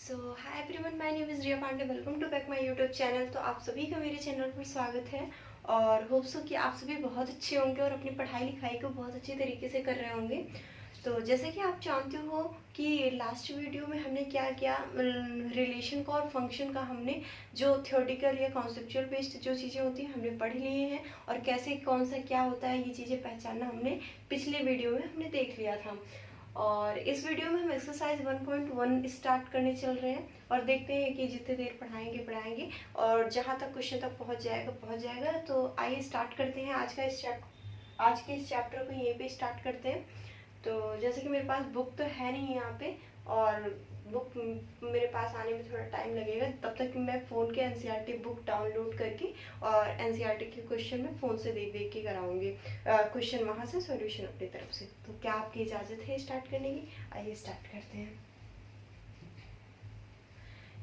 Hi everyone, my name is Riya Pandey. Welcome to back my YouTube channel. तो आप सभी का मेरे चैनल पर स्वागत है और होप सो कि आप सभी बहुत अच्छे होंगे और अपनी पढ़ाई लिखाई को बहुत अच्छे तरीके से कर रहे होंगे। तो जैसे कि आप जानते हो कि लास्ट वीडियो में हमने क्या किया, रिलेशन का और फंक्शन का हमने जो थ्योरेटिकल या कॉन्सेप्चुअल बेस्ड जो चीज़ें होती हैं हमने पढ़ लिए हैं और कैसे कौन सा क्या होता है ये चीज़ें पहचानना हमने पिछले वीडियो में हमने देख लिया था। और इस वीडियो में हम एक्सरसाइज 1.1 स्टार्ट करने चल रहे हैं और देखते हैं कि जितने देर पढ़ाएंगे और जहाँ तक क्वेश्चन तक पहुँच जाएगा। तो आइए स्टार्ट करते हैं आज के इस चैप्टर को यहीं पे स्टार्ट करते हैं। तो जैसे कि मेरे पास बुक तो है नहीं यहाँ पे और बुक मेरे पास आने में थोड़ा टाइम लगेगा, तब तक मैं फ़ोन के एनसीईआरटी बुक डाउनलोड करके और एनसीईआरटी के क्वेश्चन में फ़ोन से देख के कराऊंगी, क्वेश्चन वहाँ से सॉल्यूशन अपनी तरफ से। तो क्या आपकी इजाज़त है स्टार्ट करने की? आइए स्टार्ट करते हैं।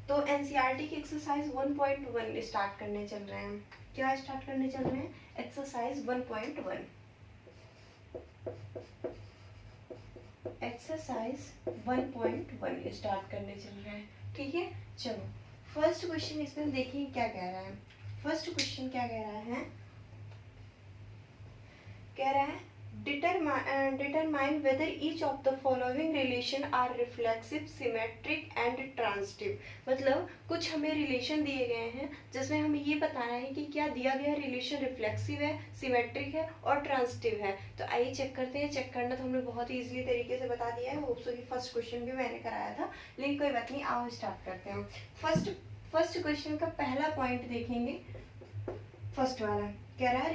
तो एनसीईआरटी की एक्सरसाइज 1.1 स्टार्ट करने चल रहे हैं। क्या स्टार्ट करने चल रहे हैं? एक्सरसाइज 1.1। एक्सरसाइज 1.1 स्टार्ट करने चल रहे हैं। ठीक है, चलो फर्स्ट क्वेश्चन इसमें देखिए क्या कह रहा है। फर्स्ट क्वेश्चन क्या कह रहा है determine whether each of the following relation are reflexive, symmetric and transitive. मतलब कुछ हमें रिलेशन दिए गए हैं जिसमें हमें ये बताना है कि क्या दिया गया रिलेशन रिफ्लेक्सिव है, सिमेट्रिक है और ट्रांजिटिव है। तो आइए चेक करते हैं। चेक करना तो हमने बहुत ही इजीली तरीके से बता दिया है। होप सो कि फर्स्ट क्वेश्चन भी मैंने कराया था, लेकिन कोई बात नहीं, आओ स्टार्ट करते हैं। फर्स्ट क्वेश्चन का पहला पॉइंट देखेंगे। फर्स्ट वाला कह रहा है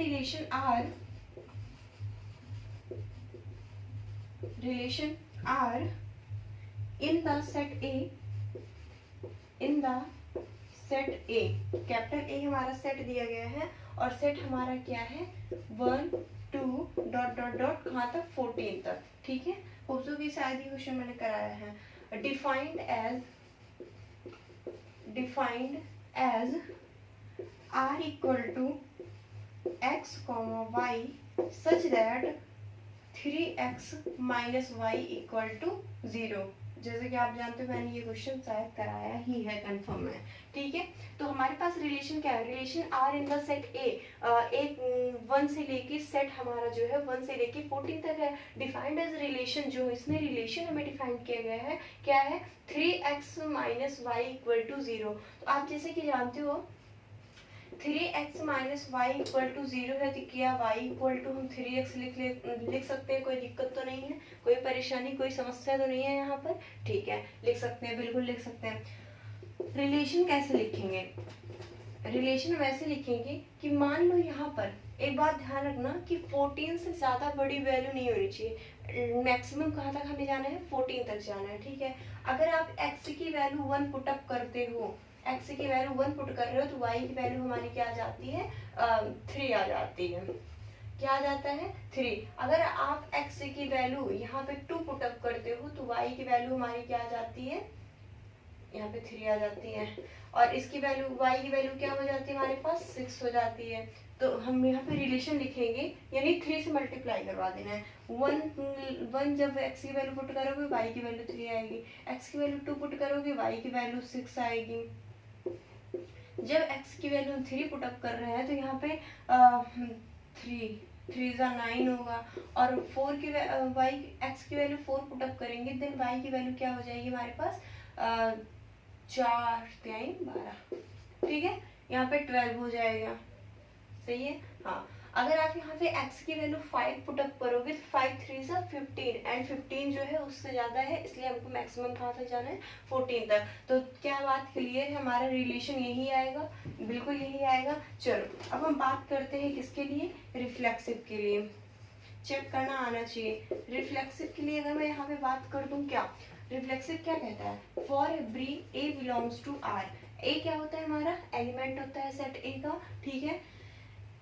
relation R in the set A, capital A हमारा सेट दिया गया है और सेट हमारा क्या है 1 2 डॉट डॉट डॉट कहाँ तक 14 तक। ठीक है, होप्सो की शायद ही क्वेश्चन मैंने कराया है। Defined as R equal to x, y such that 3x minus y equal to 0। जैसे कि आप जानते हो मैंने ये क्वेश्चन शायद कराया ही है, कंफर्म है। ठीक है, तो हमारे पास रिलेशन क्या है? Relation R in the set A, एक 1 से लेके सेट हमारा जो है 1 से लेके 14 तक है। डिफाइंड एज रिलेशन, जो इसमें रिलेशन हमें डिफाइन किया गया है क्या है 3x minus y equal to 0। तो आप जैसे कि जानते हो 3x minus y equal to 0 है, तो क्या y इक्वल टू हम 3x लिख सकते हैं। कोई दिक्कत तो नहीं है, कोई परेशानी, कोई समस्या तो नहीं है यहाँ पर। ठीक है, लिख सकते हैं, बिल्कुल लिख सकते हैं। रिलेशन कैसे लिखेंगे? रिलेशन वैसे लिखेंगे कि मान लो यहाँ पर एक बात ध्यान रखना कि 14 से ज़्यादा बड़ी वैल्यू नहीं होनी चाहिए। मैक्सिमम कहाँ तक हमें जाना है? 14 तक जाना है। ठीक है, अगर आप x की वैल्यू 1 पुटअप करते हो, x की वैल्यू 1 पुट कर रहे हो तो y की वैल्यू हमारी क्या आ जाती है 3 आ जाती है। क्या आ जाता है 3। अगर आप x की वैल्यू यहाँ पे 2 पुटअप करते हो तो y की वैल्यू हमारी क्या आ जाती है, यहाँ पे 3 आ जाती है और इसकी वैल्यू y की वैल्यू क्या हो जाती है हमारे पास 6 हो जाती है। तो हम यहाँ पे रिलेशन लिखेंगे यानी 3 से मल्टीप्लाई करवा देना है। 1 जब x की वैल्यू पुट करोगे y की वैल्यू 3 आएगी, x की वैल्यू 2 पुट करोगे y की वैल्यू 6 आएगी। जब x की वैल्यू 3 पुटअप कर रहे हैं तो यहाँ पे 3 ज़ा 9 होगा और 4 की y x की वैल्यू 4 पुटअप करेंगे, देन y की वैल्यू क्या हो जाएगी हमारे पास 4 3 12। ठीक है, यहाँ पे 12 हो जाएगा। सही है, हाँ। अगर आप यहाँ पे x की वैल्यू 5 पुटअप करोगे तो 5 3 सा 15 एंड 15 जो है उससे ज़्यादा है, इसलिए हमको मैक्सिमम कहाँ तक जाना है 14 तक। तो क्या बात क्लियर है? हमारा रिलेशन यही आएगा, बिल्कुल यही आएगा। चलो अब हम बात करते हैं किसके लिए? रिफ्लेक्सिव के लिए। चेक करना आना चाहिए। रिफ्लेक्सिव के लिए अगर मैं यहाँ पे बात कर दूँ, क्या रिफ्लेक्सिव क्या कहता है? For every a belongs to R. A क्या होता है? हमारा एलिमेंट होता है सेट ए का। ठीक है,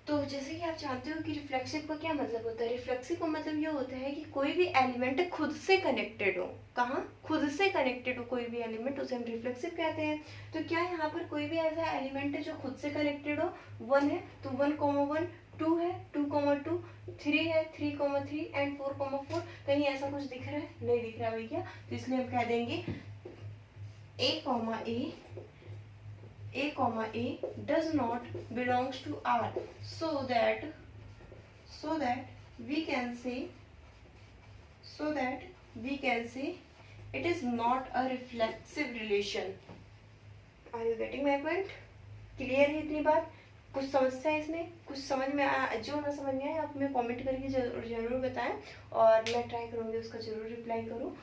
तो जैसे कि आप जानते हो कि रिफ्लेक्सिव का क्या मतलब होता है? रिफ्लेक्सिव का मतलब ये होता है कि कोई भी एलिमेंट खुद से कनेक्टेड हो। कहाँ? खुद से कनेक्टेड हो कोई भी एलिमेंट, उसे हम रिफ्लेक्सिव कहते हैं। तो क्या यहाँ पर कोई भी ऐसा एलिमेंट है जो खुद से कनेक्टेड हो? 1 है तो 1,1, 2 है 2,2, 3 है 3,3 एंड 4,4। कहीं ऐसा कुछ दिख रहा है? नहीं दिख रहा भैया, तो इसलिए हम कह देंगे a does not belongs to R, so that we can say it is not a reflexive relation. Are you getting my point? Clear है इतनी बात? कुछ समस्या है इसमें? कुछ समझ में आया? जो ना समझ में आए आप हमें कमेंट करके जरूर बताएं और मैं ट्राई करूँगी उसका जरूर रिप्लाई करूँ।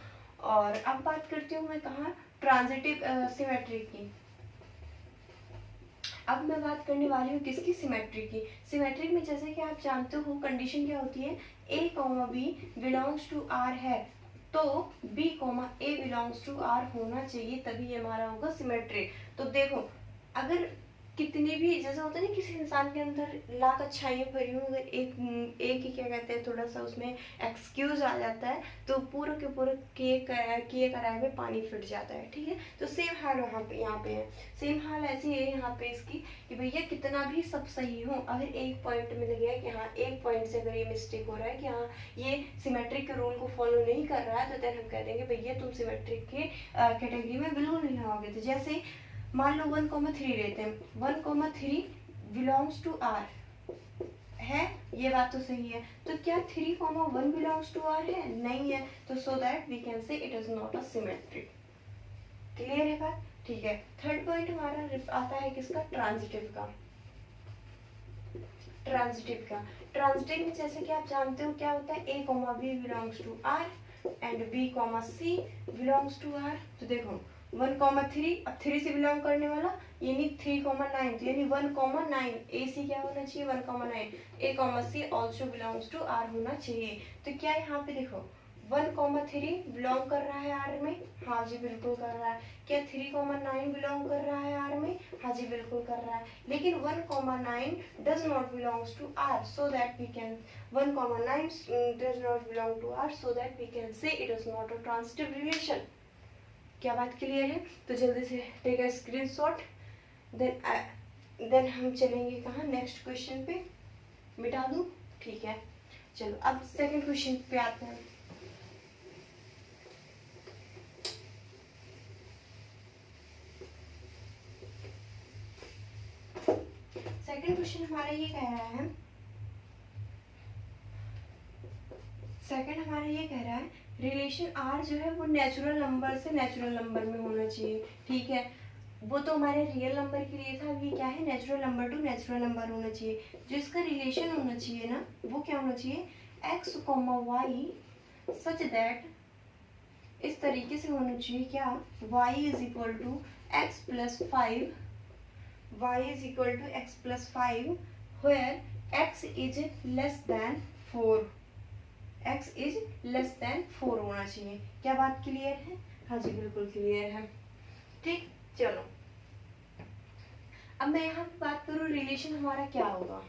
और अब बात करती हूँ मैं कहाँ, ट्रांजिटिव सिमेट्री की। अब मैं बात करने वाली हूँ किसकी, सिमेट्री की। सिमेट्री में जैसे कि आप जानते हो कंडीशन क्या होती है, a, b belongs to R है तो b, a belongs to R होना चाहिए, तभी ये हमारा होगा सिमेट्री। तो देखो अगर कितनी भी जैसा होता है ना किसी इंसान के अंदर लाख अच्छाइयाँ भरी हुई, अगर एक ही क्या कहते हैं थोड़ा सा उसमें एक्सक्यूज आ जाता है तो पूरे के पूरे किए कराए में पानी फिट जाता है। ठीक है, तो सेम हाल यहाँ पे है, सेम हाल ऐसी है यहाँ पे इसकी कि भैया कितना भी सब सही हो, अगर एक पॉइंट मिल गया कि हाँ एक पॉइंट से अगर ये मिस्टेक हो रहा है कि हाँ ये सिमेट्रिक के रूल को फॉलो नहीं कर रहा है, तो देन हम कह देंगे भैया तुम सिमेट्रिक के कैटेगरी में बिल्कुल नहीं आओगे। तो जैसे मान लो 1,3 लेते हैं, 1,3 बिलोंग्स टू R है, ये बात तो सही है। तो क्या 3,1 बिलोंग्स टू R है? नहीं है। तो so that we can say it is not a symmetric. Clear है बात? ठीक है। थर्ड पॉइंट हमारा आता है किसका, ट्रांजिटिव का। ट्रांजिटिव में जैसे कि आप जानते हो क्या होता है, a, b belongs to R and b, c belongs to R। तो देखो 1,3 अब 3 से बिलोंग करने वाला यानी 3,9, तो यानी 1,9 AC क्या होना चाहिए, 1,9 a, c also belongs to R होना चाहिए। तो क्या यहाँ पे देखो 1,3 बिलोंग कर रहा है R में, हाँ जी बिल्कुल कर रहा है। क्या 3,9 बिलोंग कर रहा है R में, हाँ जी बिल्कुल कर रहा है। लेकिन 1,9 does not belongs to R, so that we can 1,9 does not belong to R, so that we can say it is not a transitive relation. क्या बात क्लियर है? तो जल्दी से टेक अ स्क्रीनशॉट, देन हम चलेंगे कहाँ, नेक्स्ट क्वेश्चन पे। मिटा दूँ? ठीक है, चलो अब सेकंड क्वेश्चन पे आते हैं। सेकंड क्वेश्चन हमारा ये कह रहा है, रिलेशन R जो है वो नेचुरल नंबर से नेचुरल नंबर में होना चाहिए। ठीक है, वो तो हमारे रियल नंबर के लिए था, ये क्या है, natural number two natural number होना चाहिए। जो इसका रिलेशन होना चाहिए ना वो क्या होना चाहिए, x, y सच दैट, इस तरीके से होना चाहिए क्या, y is equal to x plus 5, where x is less than 4, x is less than 4 होना चाहिए। क्या बात क्लियर है? हाँ जी बिल्कुल क्लियर है। ठीक, चलो अब मैं यहाँ पे बात करूँ रिलेशन हमारा क्या होगा।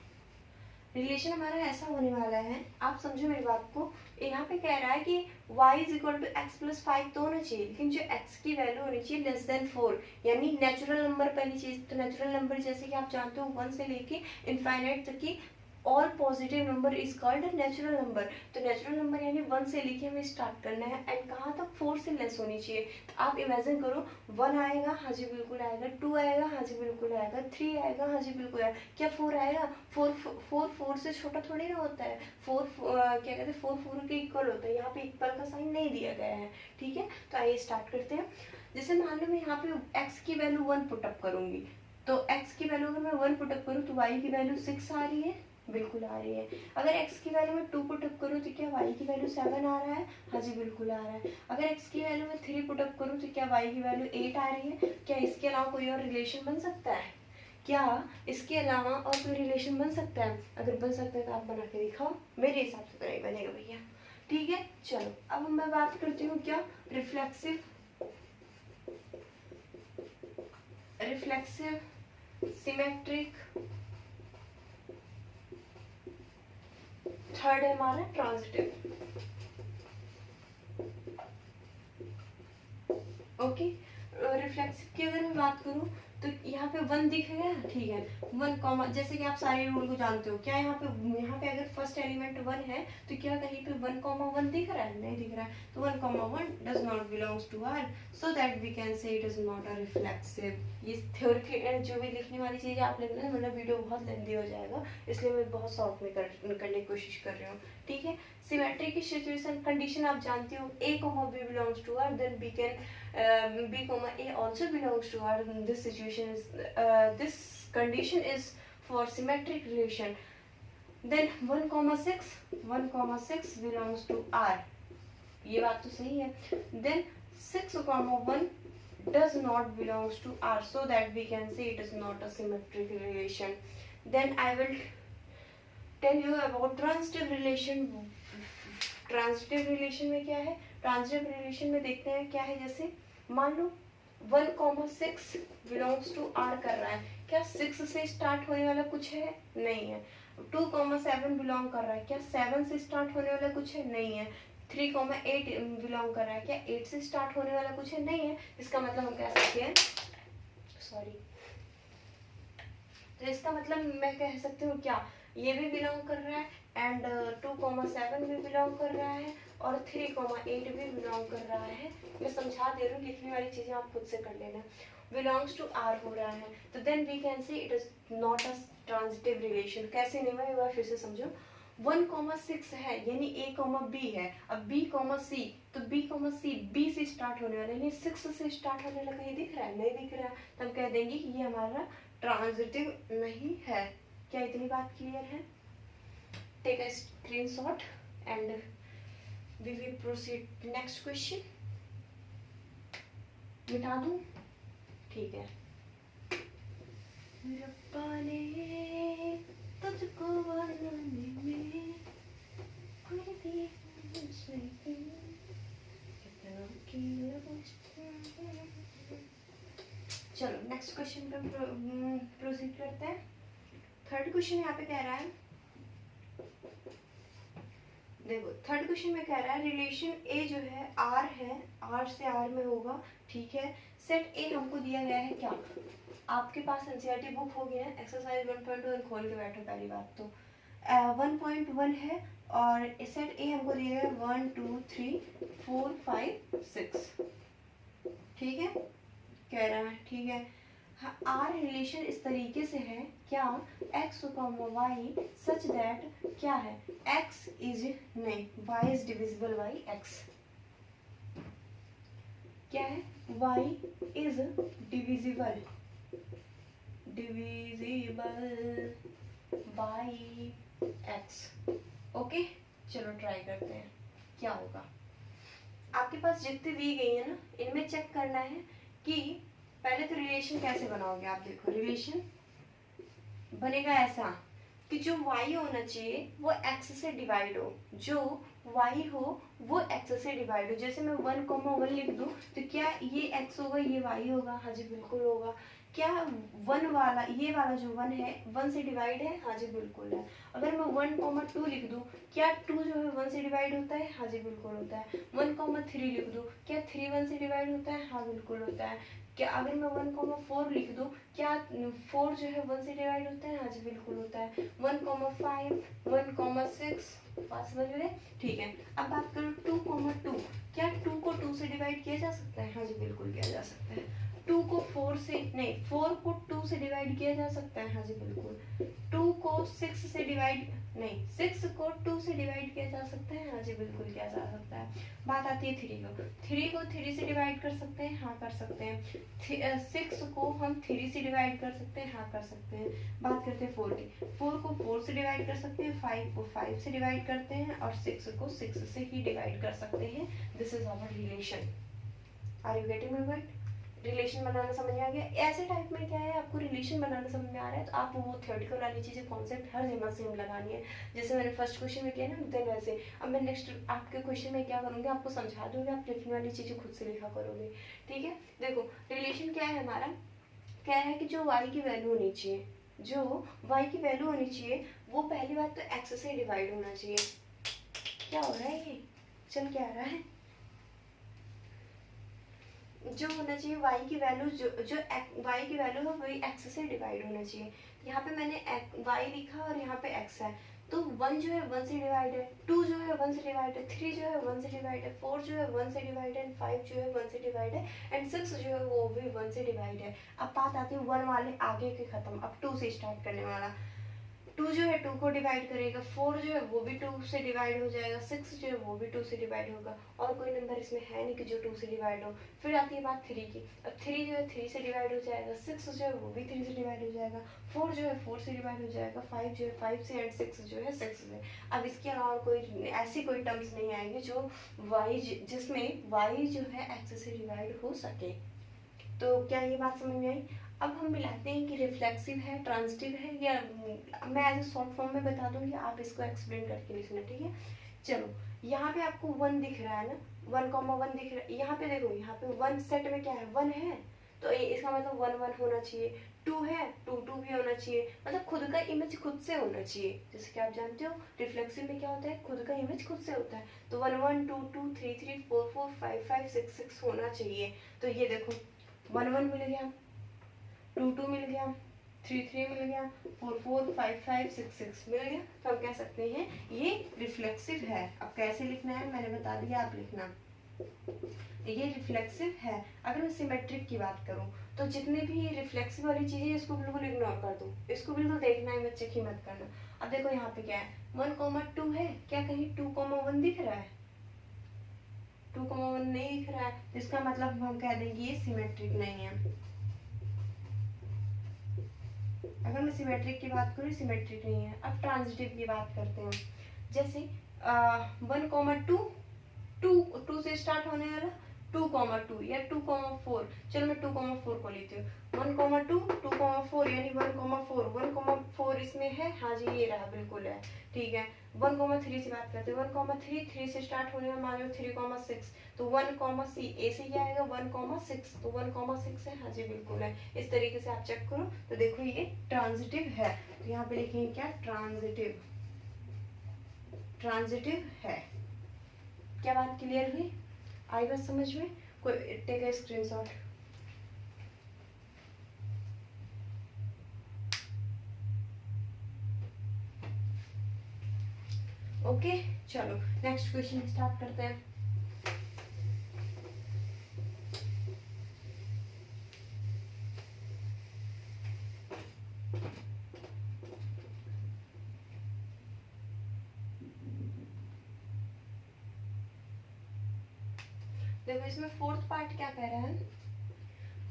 रिलेशन हमारा ऐसा होने वाला है, आप समझो मेरी बात को, यहाँ पे कह रहा है कि y is equal to x plus 5 तो होना चाहिए, लेकिन जो x की वैल्यू होनी चाहिए लेस देन 4, यानी नेचुरल नंबर पहली चीज। तो नेचुरल नंबर जैसे कि आप जानते हो 1 से लेके इनफाइनाइट तक की all positive number is called natural number. तो नेचुरल नंबर यानी 1 से लेके हमें स्टार्ट करना है एंड कहाँ तक, 4 से लेस होनी चाहिए। तो आप इमेजिन करो 1 आएगा, हाँ जी बिल्कुल आएगा, 2 आएगा, हाँ जी बिल्कुल आएगा, 3 आएगा, हाँ जी बिल्कुल आएगा, क्या 4 आएगा? 4 से छोटा थोड़ी ना होता है, 4 क्या कहते हैं 4 के इक्वल होता है। यहाँ पे इक्वल का साइन नहीं दिया गया है। ठीक है, तो आइए स्टार्ट करते हैं। जैसे मान लो मैं यहाँ पे x की वैल्यू 1 पुटअप करूंगी, तो x की वैल्यू अगर मैं 1 पुटअप करूँ तो y की वैल्यू 6 आ रही है, बिल्कुल आ रही है। अगर x की वैल्यू में 2 पुटअप करूँ तो क्या y की वैल्यू 7 आ रहा है, हाँ जी बिल्कुल आ रहा है। अगर x की वैल्यू में 3 पुटअप करूँ तो क्या y की वैल्यू 8 आ रही है। क्या इसके अलावा कोई और रिलेशन बन सकता है? क्या इसके अलावा और कोई रिलेशन बन सकता है? अगर बन सकता है तो आप बना के दिखाओ, मेरे हिसाब से तो नहीं बनेगा भैया। ठीक है, चलो अब मैं बात करती हूँ क्या, रिफ्लेक्सिव सिमेट्रिक। थर्ड है हमारा ट्रांजिटिव। ओके, रिफ्लेक्सिव की अगर मैं बात करूँ तो यहाँ पे 1 दिख गया, ठीक है। 1 कॉमा, जैसे कि आप सारे रूल को जानते हो, क्या यहाँ पे अगर फर्स्ट एलिमेंट 1 है तो क्या कहीं पे 1 कॉमा 1 दिख रहा है? नहीं दिख रहा है। तो 1 comma 1 does not belongs to R, so that we can say it is not a reflexive. ये थ्योरी जो भी लिखने वाली चीज़ आप लिख रहे हैं, मतलब वीडियो बहुत लेंदी हो जाएगा, इसलिए मैं बहुत शॉर्ट में करने की कोशिश कर रही हूँ, ठीक है। सिमेट्री की सिचुएशन कंडीशन आप जानती हो, a comma b belongs to R, then b can b comma a also belongs to R. This situation is this condition is for symmetric relation. Then 1 comma 6 belongs to R. ये बात तो सही है। Then 6 comma 1 does not belongs to R, so that we can say it is not a symmetric relation. Then I will tell you about transitive relation. Transitive relation में क्या है? Transitive relation में देखते हैं क्या है, जैसे मान लो 1,6 बिलोंग्स टू आर कर रहा है, क्या 6 से स्टार्ट होने वाला कुछ है? नहीं है। 2,7 बिलोंग कर रहा है, क्या 7 से स्टार्ट होने वाला कुछ है? नहीं है। 3,8 बिलोंग कर रहा है, क्या 8 से स्टार्ट होने वाला कुछ है? नहीं है। इसका मतलब हम कह सकते हैं, सॉरी, तो इसका मतलब मैं कह सकती हूँ क्या, ये भी बिलोंग कर रहा है एंड 2,7 भी बिलोंग कर रहा है और 3,8 भी बिलोंग कर रहा है। मैं समझा दे रही हूँ, लिखने वाली चीजें आप खुद से कर लेना। बिलोंग्स टू आर हो रहा है, तो then we can say it is not a transitive relation. कैसे नहीं, मैं एक बार फिर से समझो। 1,6 है यानी a, b है। अब b, c, तो b, c b से स्टार्ट होने वाला है, 6 से स्टार्ट होने वाला कहीं दिख रहा है? नहीं दिख रहा है। तो हम कह देंगे कि ये हमारा ट्रांजिटिव नहीं है। क्या इतनी बात क्लियर है? Take a screenshot and we will proceed next question. मिटा दूं? ठीक है। रब्बा ने तुझको बनाने में कोई भी चलो नेक्स्ट क्वेश्चन पे प्रोसीड करते हैं। थर्ड क्वेश्चन यहाँ पे कह रहा है, देखो थर्ड क्वेश्चन में कह रहा है रिलेशन ए जो है आर है, आर से आर में होगा, ठीक है। सेट ए हमको दिया गया है, क्या आपके पास एनसीईआरटी बुक होगी ना, एक्सरसाइज 1.1 खोल के बैठो। पहली बात तो 1.1 है और सेट ए हमको दिया गया 1 2 3 4 5 6, ठीक है, कह रहा है, ठीक है। आर रिलेशन इस तरीके से है, क्या x y सच दैट क्या है, x इज नहीं y is divisible by x, क्या है, y is divisible by x। Okay, चलो ट्राई करते हैं क्या होगा। आपके पास जितनी दी गई है ना, इनमें चेक करना है कि पहले तो रिलेशन कैसे बनाओगे। आप देखो रिलेशन बनेगा ऐसा कि जो y होना चाहिए वो x से डिवाइड हो, जो y हो वो x से डिवाइड हो। जैसे मैं 1,1 लिख दूं तो क्या ये x होगा ये y होगा? हाँ जी बिल्कुल होगा। क्या 1 वाला, ये वाला जो 1 है 1 से डिवाइड है? हाँ जी बिल्कुल है। अगर मैं 1,2 लिख दूं, क्या 2 जो है 1 से डिवाइड होता है? हाँ जी बिल्कुल होता है। 1,3 लिख दूं, क्या 3 1 से डिवाइड होता है? हाँ बिल्कुल होता है। क्या अगर मैं 1,4 लिख दूं, क्या 4 जो है 1 से डिवाइड होता है? हाँ जी बिल्कुल होता है। 1,5 1,6 बात समझ में? ठीक है। अब बात करो 2,2, क्या 2 को 2 से डिवाइड किया जा सकता है? हाँ जी बिल्कुल किया जा सकता है। 2 को 4 से नहीं, 4 को 2 से डिवाइड किया जा सकता है? हाँ जी बिल्कुल। 2 को 6 से डिवाइड नहीं, 6 को 2 से डिवाइड किया जा सकता है? हाँ जी बिल्कुल किया जा सकता है। बात आती है 3 को 3 से डिवाइड कर सकते हैं? हाँ कर सकते हैं। 6 को हम 3 से डिवाइड कर सकते हैं? हाँ कर सकते हैं। बात करते हैं 4 की, 4 को 4 से डिवाइड कर सकते हैं, 5 को 5 से डिवाइड करते हैं और 6 को 6 से ही डिवाइड कर सकते हैं। This is our relation. Are you getting my point? Relation बनाना समझ में आ गया। ऐसे टाइप में क्या है, आपको रिलेशन बनाना समझ में आ रहा है तो आप वो थ्योरेटिकल वाली चीज़ें कॉन्सेप्ट हर जगह सेम लगानी है। जैसे मैंने फर्स्ट क्वेश्चन में किया ना, देन वैसे अब मैं नेक्स्ट आपके क्वेश्चन में क्या करूँगी, आपको समझा दूँगी, आप लिखने वाली चीज़ें खुद से लिखा करोगे, ठीक है। देखो रिलेशन क्या है हमारा, क्या है कि जो y की वैल्यू होनी चाहिए, जो y की वैल्यू होनी चाहिए वो पहली बात तो x से डिवाइड होना चाहिए। क्या हो रहा है, ये चल क्या रहा है, जो होना चाहिए y की वैल्यू, जो y की वैल्यू है वही x से डिवाइड होना चाहिए। यहाँ पे मैंने y लिखा और यहाँ पे x है, तो 1 जो है 1 से डिवाइड है, 2 जो है 1 से डिवाइड है, 3 जो है 1 से डिवाइड है, 4 जो है 1 से डिवाइड है, एंड 5 जो है 1 से डिवाइड है, एंड 6 जो है वो भी 1 से डिवाइड है। अब बात आती है 1 वाले आगे के खत्म, अब 2 से स्टार्ट करने वाला। 2 जो है 2 को डिवाइड करेगा, 4 जो है वो भी 2 से डिवाइड हो जाएगा, 6 जो है वो भी 2 से डिवाइड होगा, और कोई नंबर इसमें है नहीं कि जो 2 से डिवाइड हो। फिर आती है बात 3 की, अब 3 जो है 3 से डिवाइड हो जाएगा, 6 जो है वो भी 3 से डिवाइड हो जाएगा, 4 जो है 4 से डिवाइड हो जाएगा, 5 जो है 5 से, एंड 6 जो है 6 से। अब इसके अलावा कोई ऐसी कोई टर्म्स नहीं आएंगे जो y जिसमें y जो है x से डिवाइड हो सके। तो क्या ये बात समझ में आई? अब हम मिलाते हैं कि रिफ्लेक्सिव है, ट्रांजिटिव है, या मैं एज ए शॉर्ट फॉर्म में बता दूंगी, आप इसको एक्सप्लेन करके लिखना, ठीक है। चलो, यहाँ पे आपको 1 दिख रहा है ना, 1,1 दिख रहा है, यहाँ पे देखो, यहाँ पे 1 सेट में क्या है, 1 है, तो इसका मतलब 1 1 होना चाहिए। 2 है, 2 2 भी होना चाहिए, मतलब खुद का इमेज खुद से होना चाहिए। जैसे कि आप जानते हो रिफ्लेक्सिव में क्या होता है, खुद का इमेज खुद से होता है। तो 1 1 2 2 3 3 4 4 5 5 6 6 होना चाहिए। तो ये देखो 1 1 मिल गया, 2 2 मिल गया, 3 3 मिल गया, 4 4 5 5 6 6 मिल गया। तो हम कह सकते हैं ये रिफ्लेक्सिव है। अब कैसे लिखना है मैंने बता दिया, आप लिखना, ये रिफ्लेक्सिव है। अगर मैं सिमेट्रिक की बात करूं तो जितने भी रिफ्लेक्सिव वाली चीजें इसको बिल्कुल इग्नोर कर दो, इसको बिल्कुल देखना है, बच्चे की मत करना। अब देखो यहाँ पे क्या है, 1,2 है, क्या कहीं 2,1 दिख रहा है? 2,1 नहीं दिख रहा है, इसका मतलब हम कह देंगे ये सिमेट्रिक नहीं है। अगर मैं सिमेट्रिक की बात करूँ, सिमेट्रिक नहीं है। अब ट्रांजिटिव की बात करते हैं, जैसे 1,2, 2 से स्टार्ट होने वाला, 2,2 या 2,4, चलो मैं 2,4 को लेती हूँ। 1,2 2,4 यानी 1,4, 1,4 इसमें है, हाँ जी ये रहा, बिल्कुल है, ठीक है। 1,3 से बात करते हैं, 1,3 3 से स्टार्ट होने वाला, मान लो 3,6, तो 1, ए से क्या आएगा, 1,6, तो 1,6 है, हाँ जी बिल्कुल है। इस तरीके से आप चेक करो तो देखो ये ट्रांजिटिव है। तो यहाँ पे लिखेंगे क्या, ट्रांजिटिव, ट्रांजिटिव है। क्या बात क्लियर हुई? आई बात समझ में? कोई टेक अ स्क्रीनशॉट। ओके, चलो नेक्स्ट क्वेश्चन स्टार्ट करते हैं। देखो इसमें फोर्थ पार्ट क्या कह रहा है,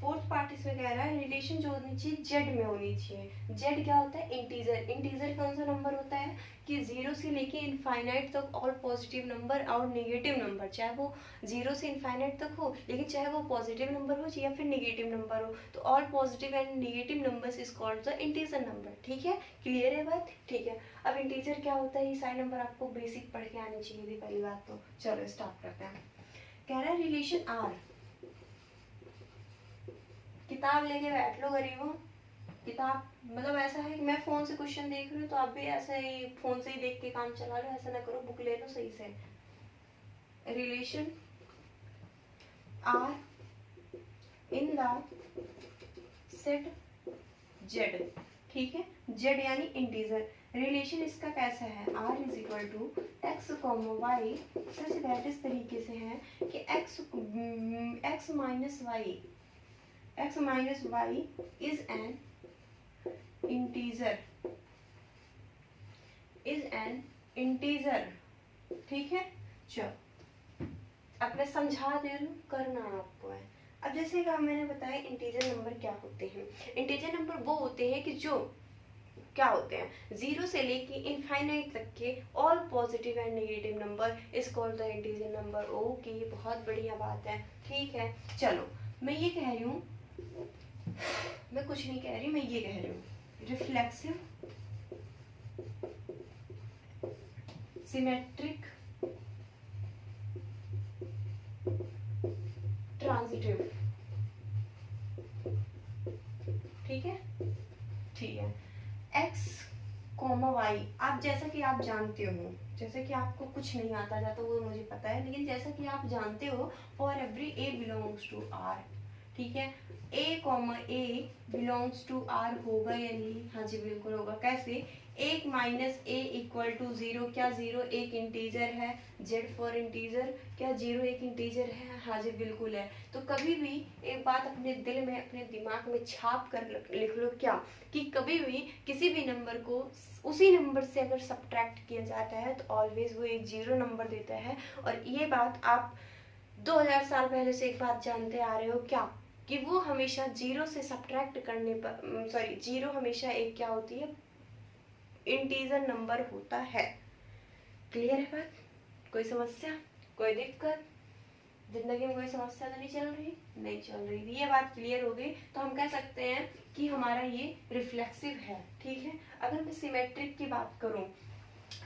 फोर्थ पार्ट इसमें कह रहा है रिलेशन जो होनी चाहिए जेड में होनी चाहिए। जेड क्या होता है, इंटीजर। इंटीजर कौन सा नंबर होता है कि 0 से लेके इनफाइनाइट तक ऑल पॉजिटिव नंबर और नेगेटिव नंबर, चाहे वो 0 से इनफाइनाइट तक हो, लेकिन चाहे वो पॉजिटिव नंबर हो या फिर नेगेटिव नंबर हो, तो all positive and negative numbers is called the integer number. ठीक है, क्लियर है बात? ठीक है, अब इंटीजर क्या होता है ये सारे नंबर आपको बेसिक पढ़ के आनी चाहिए थी पहली बात तो। चलो स्टार्ट करते हैं। कह रहा है रिलेशन आर, किताब लेके बैठ लो गरीबों, किताब मतलब ऐसा है कि मैं फोन से क्वेश्चन देख रही हूँ तो आप भी ऐसा ही फोन से ही देख के काम चला लो, ऐसा ना करो, बुक ले लो सही से। Relation R in the set Z, ठीक है, जेड यानी इंटीजर। रिलेशन इसका कैसा है, R is equal to x comma y such that इस तरीके से है कि x minus y, x minus y is an integer, is an integer, ठीक है। चलो अब मैं समझा दे रही हूँ, करना आपको है। अब जैसे कि मैंने बताया इंटीजर नंबर क्या होते हैं, इंटीजर नंबर वो होते हैं कि जो क्या होते हैं, 0 से लेके इनफाइनाइट तक के all positive and negative number is called the integer number. Okay, बहुत बढ़िया बात है, ठीक है। चलो मैं ये कह रही हूँ, मैं कुछ नहीं कह रही, मैं ये कह रही हूँ रिफ्लेक्सिव, सिमेट्रिक, ट्रांजिटिव, ठीक है, ठीक है। x, y, आप जैसा कि आप जानते हो, जैसे कि आपको कुछ नहीं आता जाता वो मुझे पता है, लेकिन जैसा कि आप जानते हो for every a belongs to R, ठीक है, a comma a belongs to R होगा या नहीं? हाँ जी बिल्कुल होगा। कैसे? एक minus a equal to zero, क्या जीरो एक इंटीजर है? जेड फॉर इंटीजर, क्या जीरो एक इंटीजर है? हाँ जी बिल्कुल है। तो कभी भी एक बात अपने दिल में अपने दिमाग में छाप कर लिख लो, क्या कि कभी भी किसी भी नंबर को उसी नंबर से अगर सब्ट्रैक्ट किया जाता है तो ऑलवेज वो एक जीरो नंबर देता है। और ये बात आप 2000 साल पहले से एक बात जानते आ रहे हो, क्या कि वो हमेशा जीरो से सब्ट्रैक्ट करने पर, सॉरी, जीरो हमेशा एक क्या होती है? इंटीजर नंबर होता है। क्लियर है बात? कोई समस्या, कोई दिक्कत? जिंदगी में कोई समस्या तो नहीं चल रही? नहीं चल रही। ये बात क्लियर हो गई तो हम कह सकते हैं कि हमारा ये रिफ्लेक्सिव है, ठीक है। अगर मैं सिमेट्रिक की बात करूं,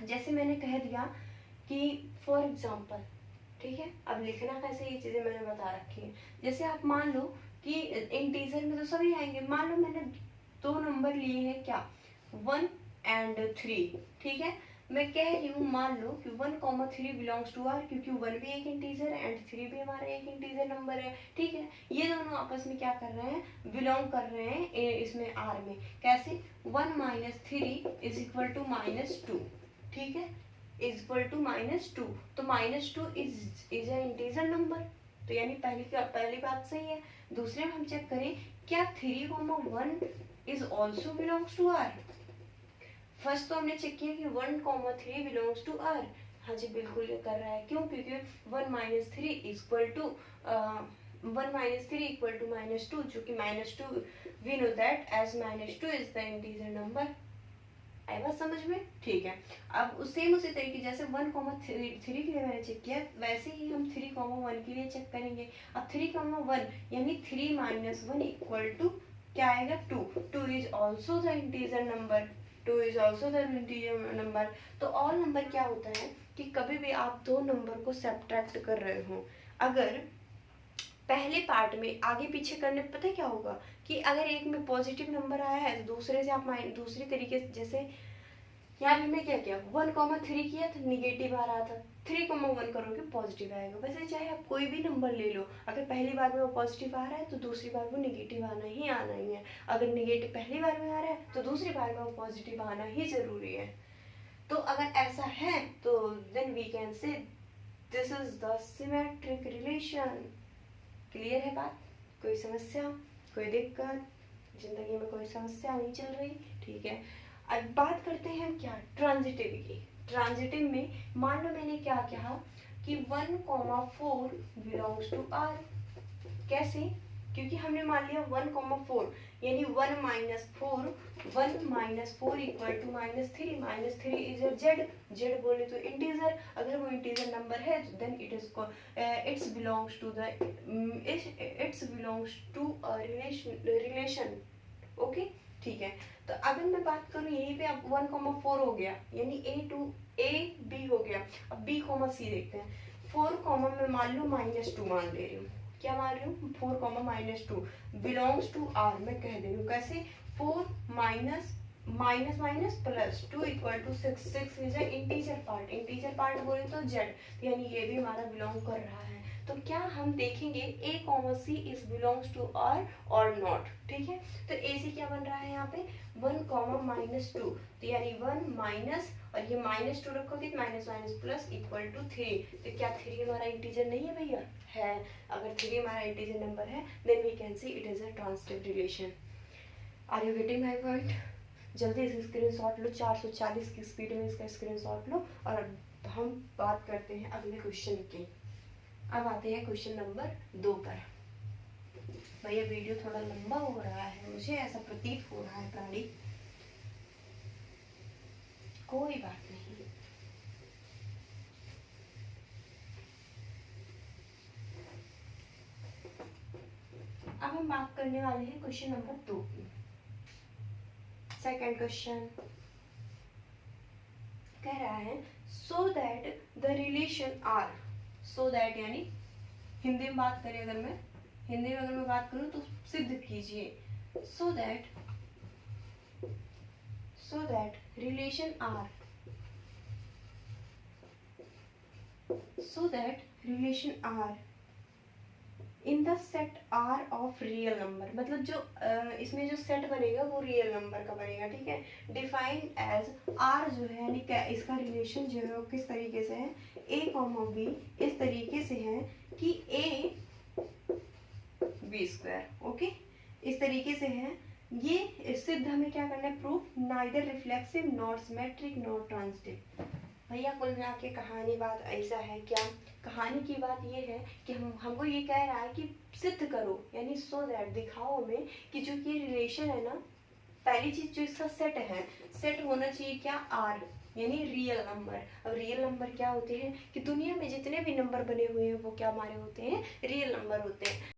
जैसे मैंने कह दिया कि फॉर एग्जाम्पल, ठीक है, अब लिखना कैसे ये चीजें मैंने बता रखी है। जैसे आप मान लो कि इंटीजर में तो सभी आएंगे, मान लो मैंने दो नंबर लिए हैं, क्या 1 एंड 3, ठीक है। मैं कह रही हूँ मान लो कि 1,3 बिलोंग्स टू आर, क्योंकि 1 भी एक इंटीजर है एंड 3 भी हमारा एक इंटीजर नंबर है, ठीक है। ये दोनों आपस में क्या कर रहे हैं? बिलोंग कर रहे हैं इसमें आर में। कैसे? 1 माइनस 3 इज इक्वल टू -2, ठीक है, इज इक्वल टू -2। तो -2 इज ए इंटीजर नंबर, तो यानी पहली बात सही है। दूसरे में हम चेक करें, क्या 3,1 is also belongs to R? First तो हमने चेक किया कि 1,3 बिलोंग्स टू आर, हाँ जी बिल्कुल ये कर रहा है। क्यों? क्योंकि 1 minus 3 equal to 1 minus 3 equal to -2, जो कि -2 we know that as -2 is the integer number. आई बात समझ में? ठीक है। अब सेम उसी तरीके जैसे 1,3 के लिए मैंने चेक किया, वैसे ही हम 3,1 के लिए चेक करेंगे। अब 3,1 यानी 3 माइनस 1 इक्वल टू क्या आएगा? 2। 2 is also the integer number, 2 is also the integer number. तो ऑल नंबर क्या होता है कि कभी भी आप दो नंबर को सब्ट्रैक्ट कर रहे हो, अगर पहले पार्ट में आगे पीछे करने पे पता है क्या होगा कि अगर एक में पॉजिटिव नंबर आया है तो दूसरे से आप दूसरी तरीके से, जैसे यहाँ पे मैं क्या किया 1,3 किया तो निगेटिव आ रहा था, 3,1 करोगे पॉजिटिव आएगा। वैसे चाहे आप कोई भी नंबर ले लो, अगर पहली बार में वो पॉजिटिव आ रहा है तो दूसरी बार वो निगेटिव आना ही है। अगर निगेटिव पहली बार में आ रहा है तो दूसरी बार में वो पॉजिटिव आना ही जरूरी है। तो अगर ऐसा है तो then we can say this is the symmetric relation. Clear है बात? कोई समस्या, कोई दिक्कत? जिंदगी में कोई समस्या नहीं चल रही? ठीक है। अब बात करते हैं क्या? ट्रांजिटिव की। ट्रांजिटिव में मान लो मैंने क्या कहा कि 1,4 बिलोंग्स टू आर। कैसे? क्योंकि हमने मान लिया 1,4 यानी 1 minus 4, 1 minus 4 equal to -3, -3 is a Z, Z बोले तो इंटीजर। अगर वो इंटीजर नंबर है then it's belongs to the it's belongs to a relation. Okay, ठीक है। तो अगर मैं बात करूँ यहीं पे, अब 1,4 हो गया यानी ए बी हो गया। अब बी कॉमा सी देखते हैं। 4 कॉमा मैं मान लू -2 मान ले रही हूँ, क्या मान रही हूँ? 4 कॉमा -2 बिलोंग्स टू आर। मैं कह दे रही हूँ कैसे? 4 minus minus minus plus 2 equal to 6, 6 is integer part, integer part बोले तो जेड, यानी ये भी हमारा बिलोंग कर रहा है। तो क्या हम देखेंगे a comma c is belongs to R और नॉट, ठीक है। तो ए सी क्या बन रहा है यहाँ पे 1 कॉमा -2, तो यानी 1 माइनस और ये -2 रखोगे minus minus plus equal to 3। तो क्या 3 हमारा इंटीजर नहीं है भैया? है। अगर 3 हमारा इंटीजर नंबर है then we can see it is a transitive relation. Are you getting my point? जल्दी इसका स्क्रीनशॉट लो, 440 की स्पीड में इसका स्क्रीनशॉट लो। और हम बात करते हैं अगले क्वेश्चन की। अब आते हैं क्वेश्चन नंबर 2 पर। भैया वीडियो थोड़ा लंबा हो रहा है, मुझे ऐसा प्रतीत हो रहा है प्राणी। कोई बात नहीं। अब हम बात करने वाले हैं क्वेश्चन नंबर 2 की। सेकंड क्वेश्चन कह रहा है so that the relation R, so that यानी हिंदी में बात करें, अगर मैं हिंदी में अगर मैं बात करूं तो सिद्ध कीजिए। So that relation R so that relation R in the set R of real number, मतलब जो इसमें जो सेट बनेगा वो रियल नंबर का बनेगा, ठीक है। डिफाइन एज R जो है यानी क्या इसका रिलेशन जो है वो किस तरीके से है, A, B इस तरीके से है कि A B स्क्वायर, ओके, इस तरीके से है। ये सिद्ध हमें क्या करना है, proof neither reflexive not symmetric not transitive. भैया कुल मिला के कहानी बात ऐसा है, क्या कहानी की बात ये है कि हमको ये कह रहा है कि सिद्ध करो, यानी सो दैट दिखाओ हमें कि जो ये रिलेशन है ना, पहली चीज जो इसका सेट है, सेट होना चाहिए क्या, आर यानी रियल नंबर। अब रियल नंबर क्या होते हैं कि दुनिया में जितने भी नंबर बने हुए हैं वो क्या हमारे होते हैं, रियल नंबर होते हैं।